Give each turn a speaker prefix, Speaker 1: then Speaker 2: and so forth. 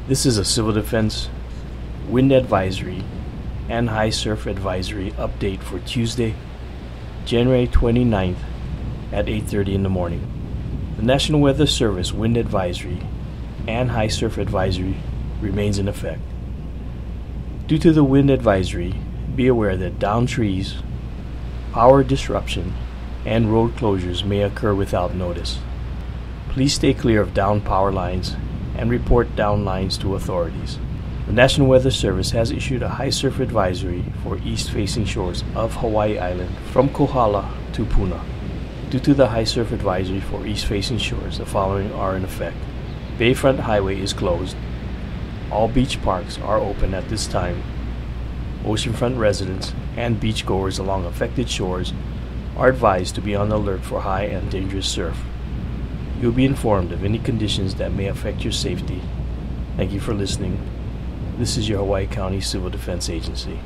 Speaker 1: This is a Civil Defense Wind Advisory and High Surf Advisory update for Tuesday, January 29th at 8:30 in the morning. The National Weather Service Wind Advisory and High Surf Advisory remains in effect. Due to the wind advisory, be aware that downed trees, power disruption, and road closures may occur without notice. Please stay clear of downed power lines and report down lines to authorities. The National Weather Service has issued a high surf advisory for east-facing shores of Hawaii Island from Kohala to Puna. Due to the high surf advisory for east-facing shores, the following are in effect. Bayfront Highway is closed. All beach parks are open at this time. Oceanfront residents and beachgoers along affected shores are advised to be on alert for high and dangerous surf. You'll be informed of any conditions that may affect your safety. Thank you for listening. This is your Hawaii County Civil Defense Agency.